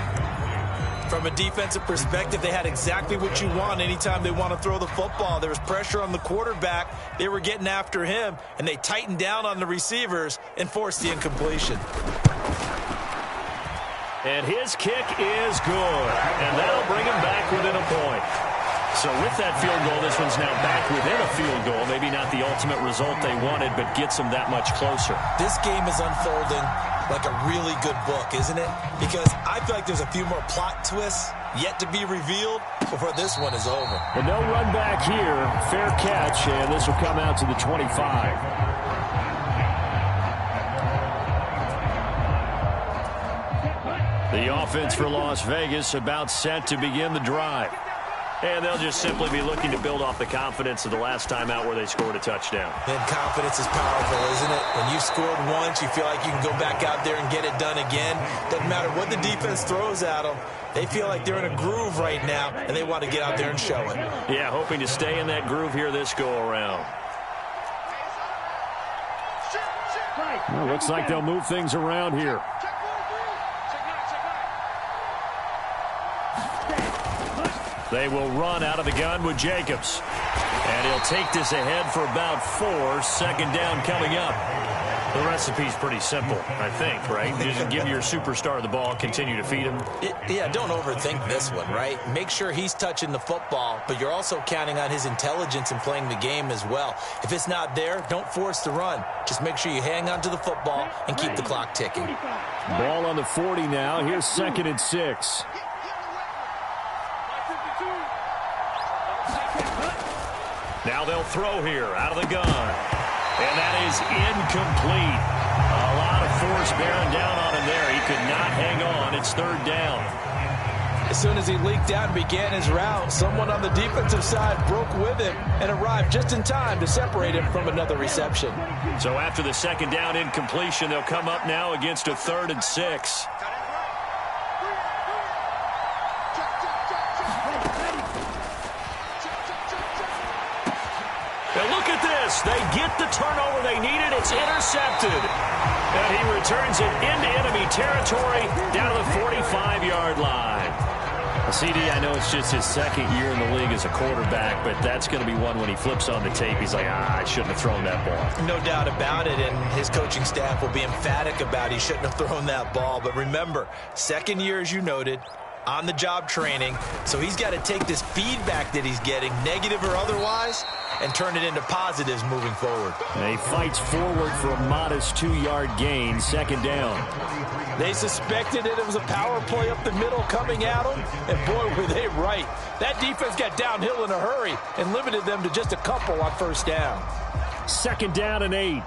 S3: From a defensive perspective, they had exactly what you want anytime they want to throw the football. There was pressure on the quarterback. They were getting after him, and they tightened down on the receivers and forced the incompletion.
S2: And his kick is good. And that'll bring him back within a point. So with that field goal, this one's now back within a field goal. Maybe not the ultimate result they wanted, but gets them that much closer.
S3: This game is unfolding like a really good book, isn't it? Because I feel like there's a few more plot twists yet to be revealed before this one is over.
S2: And no run back here. Fair catch, and this will come out to the 25. The offense for Las Vegas about set to begin the drive. And they'll just simply be looking to build off the confidence of the last time out where they scored a touchdown.
S3: And confidence is powerful, isn't it? When you've scored once, you feel like you can go back out there and get it done again. Doesn't matter what the defense throws at them. They feel like they're in a groove right now, and they want to get out there and show it.
S2: Yeah, hoping to stay in that groove here this go-around. Well, looks like they'll move things around here. They will run out of the gun with Jacobs. And he'll take this ahead for about 4. Second down coming up. The recipe's pretty simple, I think, right? You just give your superstar the ball, continue to feed him.
S3: Yeah, don't overthink this one, right? Make sure he's touching the football, but you're also counting on his intelligence in playing the game as well. If it's not there, don't force the run. Just make sure you hang on to the football and keep the clock ticking.
S2: Ball on the 40 now. Here's 2nd and 6. Now they'll throw here out of the gun. And that is incomplete. A lot of force bearing down on him there. He could not hang on. It's 3rd down.
S3: As soon as he leaked out and began his route, someone on the defensive side broke with him and arrived just in time to separate him from another reception.
S2: So after the 2nd down incompletion, they'll come up now against a 3rd and 6. They get the turnover they needed. It's intercepted. And he returns it into enemy territory down to the 45-yard line. CD, I know it's just his 2nd year in the league as a quarterback, but that's going to be one when he flips on the tape. He's like, I shouldn't have thrown that ball.
S3: No doubt about it, and his coaching staff will be emphatic about he shouldn't have thrown that ball. But remember, 2nd year, as you noted, on-the-job training, so he's got to take this feedback that he's getting, negative or otherwise, and turn it into positives moving forward.
S2: And he fights forward for a modest 2-yard gain, 2nd down.
S3: They suspected it was a power play up the middle coming at them, and boy, were they right. That defense got downhill in a hurry and limited them to just a couple on 1st down.
S2: 2nd down and 8.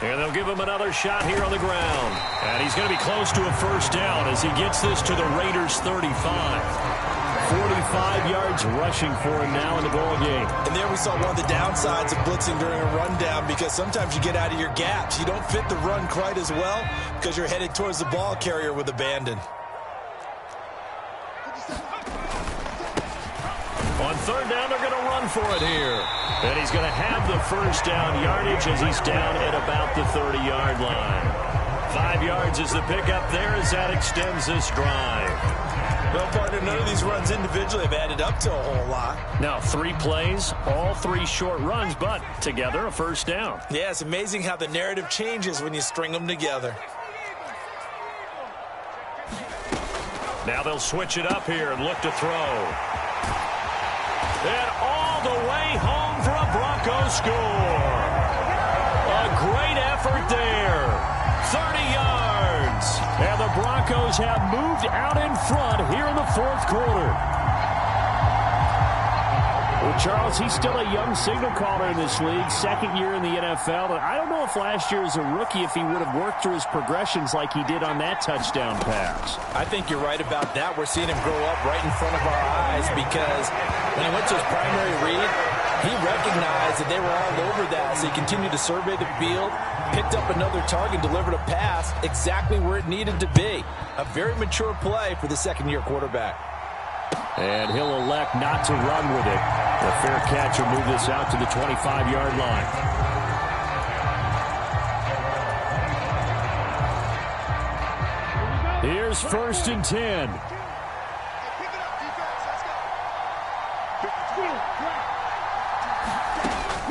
S2: And they'll give him another shot here on the ground. And he's going to be close to a 1st down as he gets this to the Raiders' 35. 45 yards rushing for him now in the ball game.
S3: And there we saw one of the downsides of blitzing during a rundown, because sometimes you get out of your gaps. You don't fit the run quite as well because you're headed towards the ball carrier with abandon.
S2: On 3rd down, they're going to run for it here. And he's going to have the 1st down yardage as he's down at about the 30-yard line. 5 yards is the pickup there as that extends this drive.
S3: Well, partner, none of these runs individually have added up to a whole lot.
S2: Now 3 plays, all 3 short runs, but together a 1st down.
S3: Yeah, it's amazing how the narrative changes when you string them together.
S2: Now they'll switch it up here and look to throw. And all the way home for a Broncos score. A great effort there. 30 yards. And the Broncos have moved out in front here in the 4th quarter. Well, Charles, he's still a young signal caller in this league, 2nd year in the NFL. But I don't know if last year as a rookie, if he would have worked through his progressions like he did on that touchdown pass.
S3: I think you're right about that. We're seeing him grow up right in front of our eyes, because when he went to his primary read, he recognized that they were all over that. So he continued to survey the field, picked up another target, delivered a pass exactly where it needed to be. A very mature play for the 2nd-year quarterback.
S2: And he'll elect not to run with it. The fair catch will move this out to the 25-yard line. Here's 1st and 10.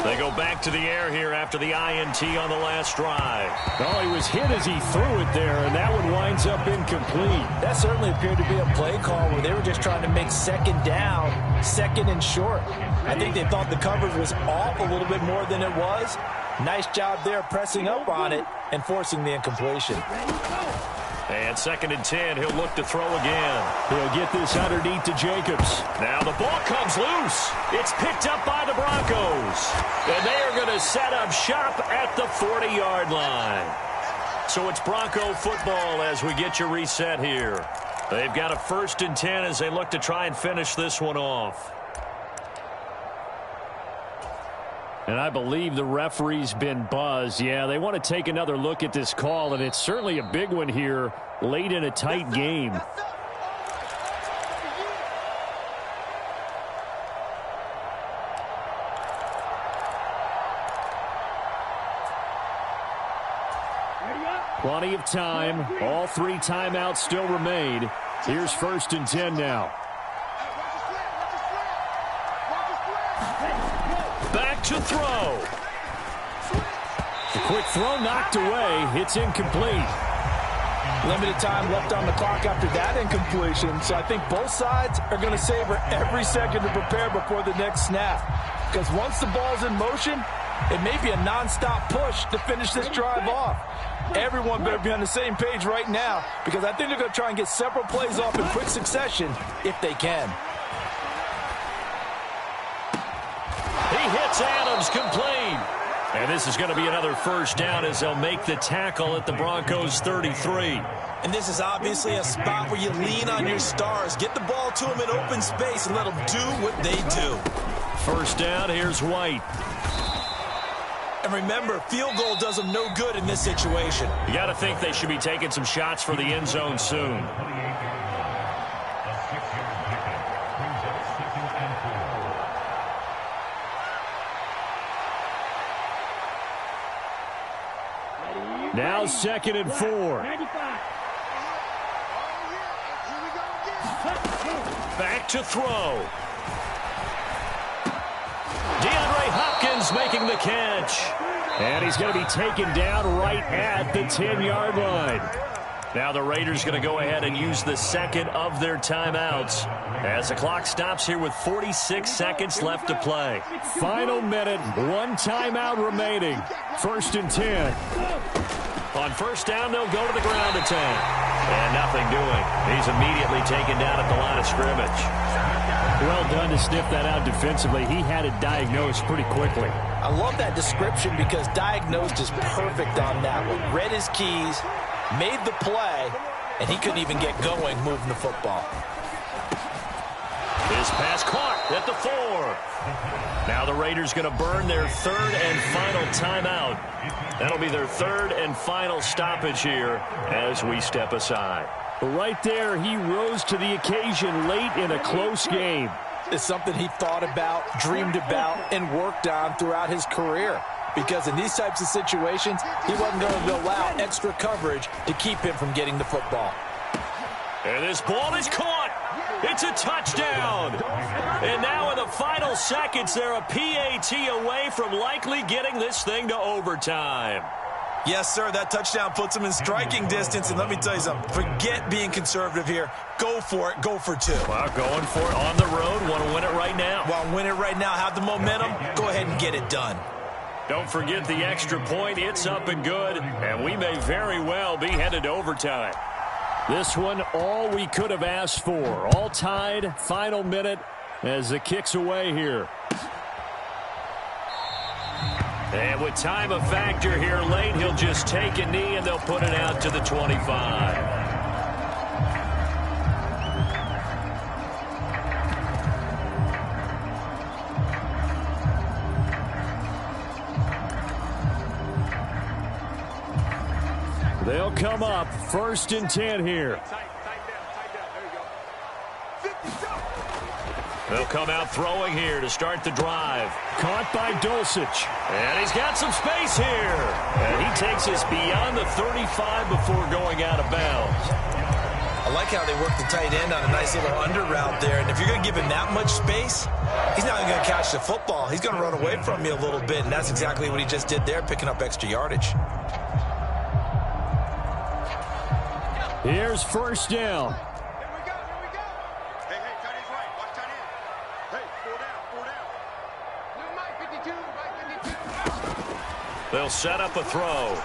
S2: They go back to the air here after the INT on the last drive. Oh, he was hit as he threw it there, and that one winds up incomplete.
S3: That certainly appeared to be a play call where they were just trying to make 2nd down, 2nd and short. I think they thought the coverage was off a little bit more than it was. Nice job there pressing up on it and forcing the incompletion.
S2: And 2nd and 10, he'll look to throw again. He'll get this underneath to Jacobs. Now the ball comes loose. It's picked up by the Broncos. And they are going to set up shop at the 40-yard line. So it's Bronco football as we get you reset here. They've got a 1st and 10 as they look to try and finish this one off. And I believe the referee's been buzzed. Yeah, they want to take another look at this call, and it's certainly a big one here late in a tight game. Plenty of time. All 3 timeouts still remain. Here's 1st and 10 now. Back to throw. The quick throw knocked away. It's incomplete.
S3: Limited time left on the clock after that incompletion, so I think both sides are going to savor every second to prepare before the next snap. Because once the ball's in motion, it may be a nonstop push to finish this drive off. Everyone better be on the same page right now, because I think they're going to try and get several plays off in quick succession if they can.
S2: He hits Adams, complete. And this is going to be another 1st down as they'll make the tackle at the Broncos 33.
S3: And this is obviously a spot where you lean on your stars. Get the ball to them in open space and let them do what they do.
S2: 1st down, here's White.
S3: And remember, field goal does them no good in this situation.
S2: You got to think they should be taking some shots for the end zone soon. Now 2nd and 4. Back to throw. DeAndre Hopkins making the catch. And he's going to be taken down right at the 10-yard line. Now the Raiders going to go ahead and use the 2nd of their timeouts as the clock stops here with 46 seconds left to play. Final minute, 1 timeout remaining. 1st and 10. On 1st down, they'll go to the ground attack. And nothing doing. He's immediately taken down at the line of scrimmage. Well done to sniff that out defensively. He had it diagnosed pretty quickly.
S3: I love that description because diagnosed is perfect on that one. Read his keys, made the play, and he couldn't even get going moving the football.
S2: His pass caught at the 4. Now the Raiders going to burn their 3rd and final timeout. That'll be their 3rd and final stoppage here as we step aside. Right there, he rose to the occasion late in a close game.
S3: It's something he thought about, dreamed about, and worked on throughout his career. Because in these types of situations, he wasn't going to allow extra coverage to keep him from getting the football.
S2: And this ball is caught. It's a touchdown. And now in the final seconds, they're a PAT away from likely getting this thing to overtime.
S3: Yes, sir, that touchdown puts them in striking distance. And let me tell you something, forget being conservative here. Go for it. Go for 2.
S2: Well, going for it on the road. Want to win it right now.
S3: Want to win it right now. Have the momentum. Go ahead and get it done.
S2: Don't forget the extra point. It's up and good. And we may very well be headed to overtime. This one, all we could have asked for. All tied, final minute as the kick's away here. And with time a factor here late, he'll just take a knee and they'll put it out to the 25. They'll come up 1st and 10 here. They'll come out throwing here to start the drive. Caught by Dulcich. And he's got some space here. And he takes us beyond the 35 before going out of bounds.
S3: I like how they work the tight end on a nice little under route there. And if you're going to give him that much space, he's not going to catch the football. He's going to run away from you a little bit. And that's exactly what he just did there, picking up extra yardage.
S2: Here's 1st down.
S4: Here we go. Hey, tight end's right. Watch tight end. Hey, 4 down. New Mike 52.
S2: They'll set up a throw.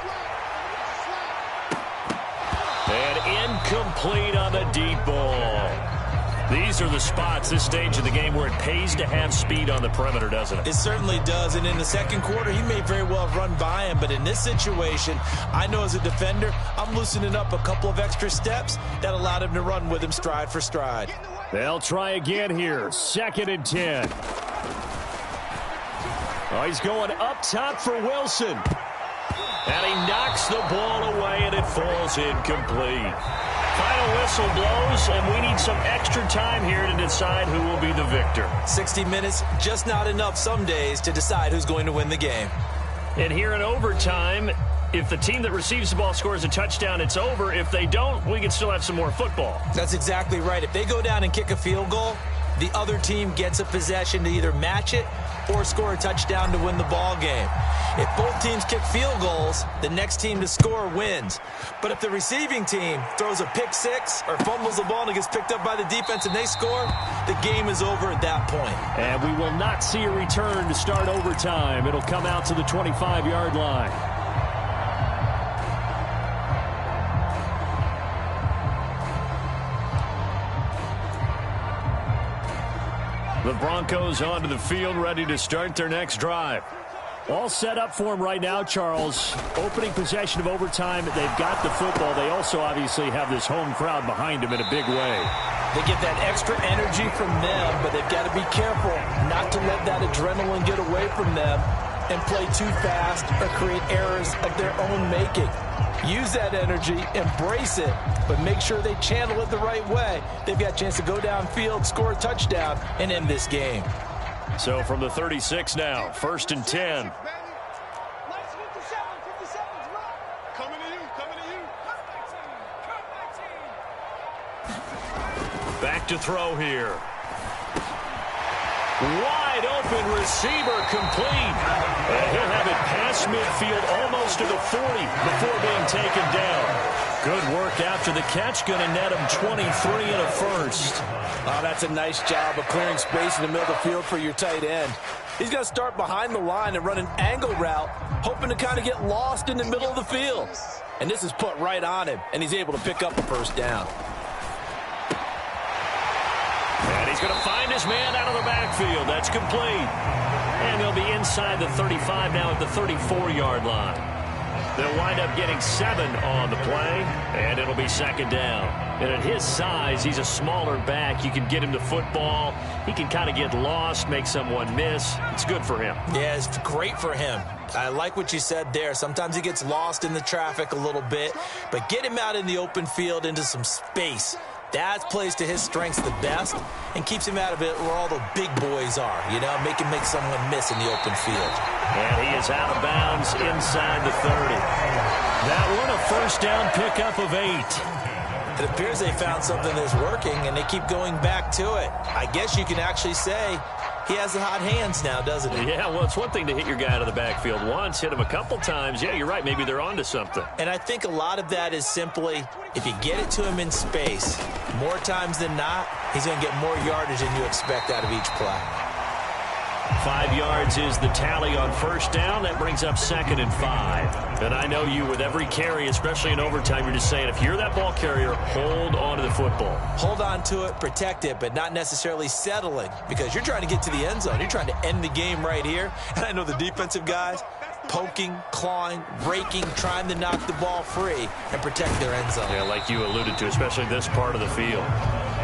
S2: And incomplete on the deep ball. These are the spots, this stage of the game, where it pays to have speed on the perimeter, doesn't it?
S3: It certainly does, and in the second quarter, he may very well have run by him, but in this situation, I know as a defender, I'm loosening up a couple of extra steps that allowed him to run with him stride for stride.
S2: They'll try again here, 2nd and 10. Oh, he's going up top for Wilson. And he knocks the ball away, and it falls incomplete. Final whistle blows, and we need some extra time here to decide who will be the victor.
S3: 60 minutes, just not enough some days to decide who's going to win the game.
S2: And here in overtime, If the team that receives the ball scores a touchdown, it's over. If they don't, we can still have some more football.
S3: That's exactly right. If they go down and kick a field goal, the other team gets a possession to either match it or score a touchdown to win the ball game. If both teams kick field goals, the next team to score wins. But if the receiving team throws a pick six or fumbles the ball and it gets picked up by the defense and they score, the game is over at that point.
S2: And we will not see a return to start overtime. It'll come out to the 25-yard line. The Broncos onto the field, ready to start their next drive. All set up for them right now, Charles. Opening possession of overtime. They've got the football. They also obviously have this home crowd behind them in a big way.
S3: They get that extra energy from them, but they've got to be careful not to let that adrenaline get away from them and play too fast or create errors of their own making. Use that energy, embrace it, but make sure they channel it the right way. They've got a chance to go downfield, score a touchdown, and end this game.
S2: So from the 36 now, 1st and 10.
S4: Coming to you.
S2: Back to throw here. Wide open receiver complete. And he'll have it past midfield almost to the 40 before being taken down. Good work after the catch. Going to net him 23 and a first.
S3: Oh, that's a nice job of clearing space in the middle of the field for your tight end. He's going to start behind the line and run an angle route, hoping to kind of get lost in the middle of the field. And this is put right on him, and he's able to pick up a first down.
S2: And he's going to find his man out of the backfield. That's complete. And they'll be inside the 35 now at the 34-yard line. They'll wind up getting 7 on the play, and it'll be 2nd down. And at his size, he's a smaller back. You can get him to football. He can kind of get lost, make someone miss. It's good for him.
S3: Yeah, it's great for him. I like what you said there. Sometimes he gets lost in the traffic a little bit, but get him out in the open field into some space. That plays to his strengths the best and keeps him out of it where all the big boys are, you know, make someone miss in the open field.
S2: And he is out of bounds inside the 30. That one a first down pickup of 8.
S3: It appears they found something that's working, and they keep going back to it. I guess you can actually say he has the hot hands now, doesn't he?
S2: Yeah, well, it's one thing to hit your guy out of the backfield once, hit him a couple times. Yeah, you're right. Maybe they're onto something.
S3: And I think a lot of that is simply if you get it to him in space, more times than not, he's going to get more yardage than you expect out of each play.
S2: 5 yards is the tally on first down. That brings up 2nd and 5. And I know you, with every carry, especially in overtime, you're just saying, if you're that ball carrier, hold on to the football.
S3: Hold on to it, protect it, but not necessarily settling, because you're trying to get to the end zone. You're trying to end the game right here. And I know the defensive guys poking, clawing, raking, trying to knock the ball free and protect their end zone.
S2: Yeah, like you alluded to, especially this part of the field.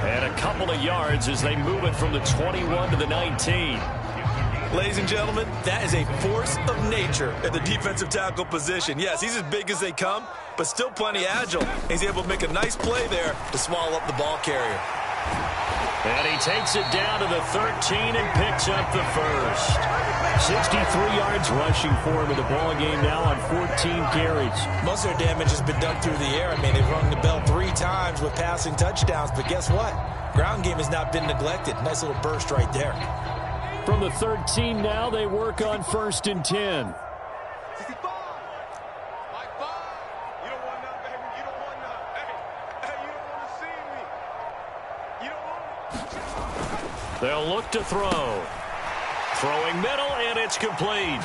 S2: And a couple of yards as they move it from the 21 to the 19.
S3: Ladies and gentlemen, that is a force of nature at the defensive tackle position. Yes, he's as big as they come, but still plenty agile. He's able to make a nice play there to swallow up the ball carrier.
S2: And he takes it down to the 13 and picks up the first. 63 yards rushing for him in the ball game now on 14 carries.
S3: Most of their damage has been done through the air. I mean, they've rung the bell 3 times with passing touchdowns, but guess what? Ground game has not been neglected. Nice little burst right there.
S2: From the 13 now, they work on 1st and 10. They'll look to throw. Throwing middle, and it's complete.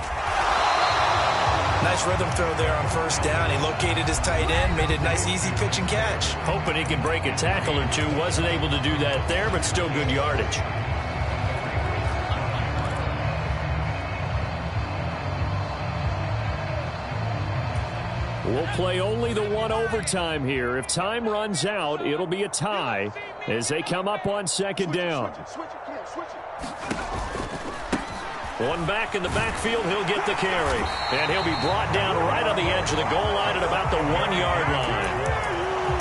S3: Nice rhythm throw there on first down. He located his tight end, made a nice easy pitch and catch.
S2: Hoping he can break a tackle or two. Wasn't able to do that there, but still good yardage. We'll play only the one overtime here. If time runs out, it'll be a tie as they come up on 2nd down. One back in the backfield, he'll get the carry. And he'll be brought down right on the edge of the goal line at about the 1-yard line.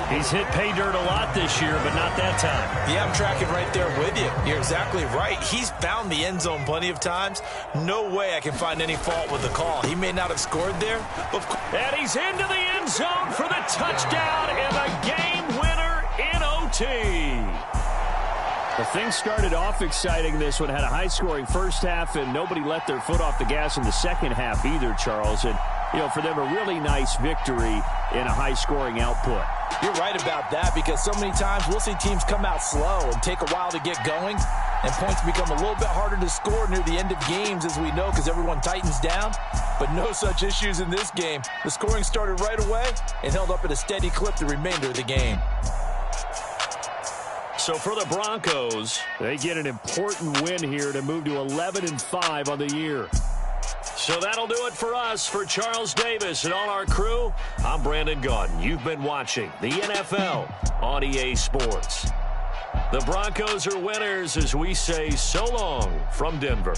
S2: He's hit pay dirt a lot this year, but not that time.
S3: Yeah, I'm tracking right there with you. You're exactly right. He's found the end zone plenty of times. No way I can find any fault with the call. He may not have scored there, but...
S2: And he's into the end zone for the touchdown and the game winner in OT. The thing started off exciting. This one had a high-scoring first half, and nobody let their foot off the gas in the second half either, Charles. And, you know, for them, a really nice victory in a high-scoring output.
S3: You're right about that, because so many times we'll see teams come out slow and take a while to get going, and points become a little bit harder to score near the end of games, as we know, because everyone tightens down. But no such issues in this game. The scoring started right away and held up at a steady clip the remainder of the game.
S2: So for the Broncos, they get an important win here to move to 11-5 on the year. So that'll do it for us. For Charles Davis and all our crew, I'm Brandon Gaudin. You've been watching the NFL on EA Sports. The Broncos are winners as we say so long from Denver.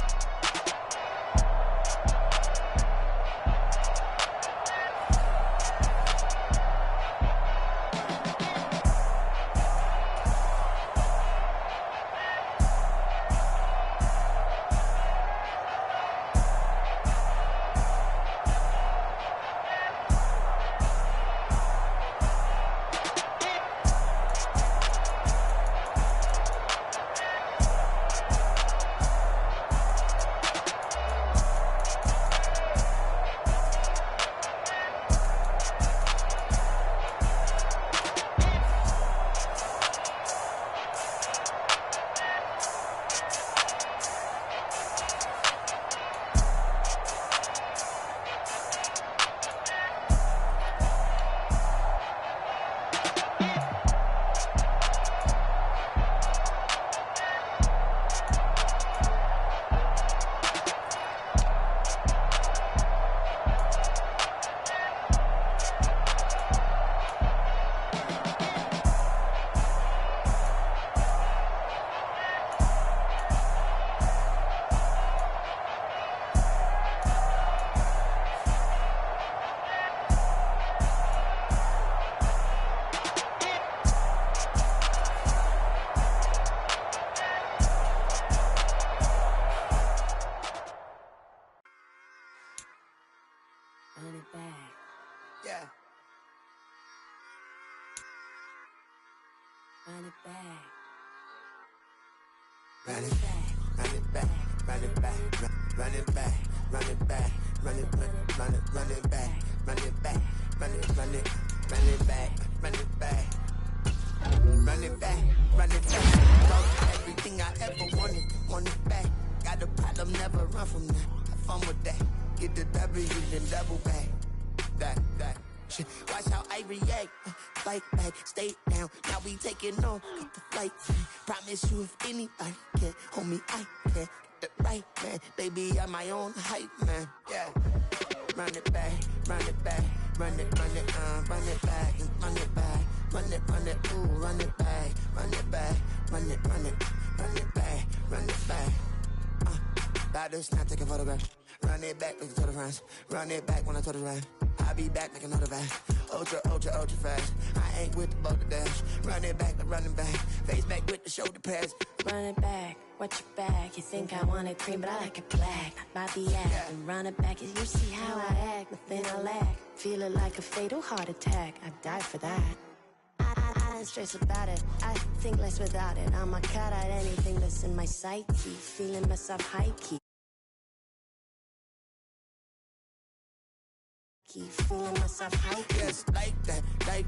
S1: Run it back.
S4: Yeah.
S1: Run it back.
S4: Run it back, run it back, run it back, run it back, run it back, run it back, run it back, run it back, run it back, run it back, run it back, run it back. Everything I ever want it back. Got a problem, never run from that. Have fun with that. Get the W, then double back. That shit. Watch how I react. Fight back, stay down. Now we taking on the flight. Promise you, if anybody can hold me, I can. Get the right man, baby, I'm my own hype man. Yeah. Run it back, run it back, run it back, run it back, run it, ooh, run it back, run it back, run it back, run it back. About to snap, take a photograph. Run it back, look to the friends. Run it back when I told the rhyme. I'll be back, make another back. Ultra, ultra, ultra fast. I ain't with the boat to dash. Run it back, running back. Face back with the shoulder pads.
S1: Run it back, watch your back. You think I want it cream, but I like it black. Bobby act and run it back. You see how I act, nothing I lack. Feel it like a fatal heart attack. I'd die for that. I don't stress about it. I think less without it. I'm a cut at anything that's in my psyche. Feeling myself high key. Keep feeling myself high key.
S4: Yes, like that, like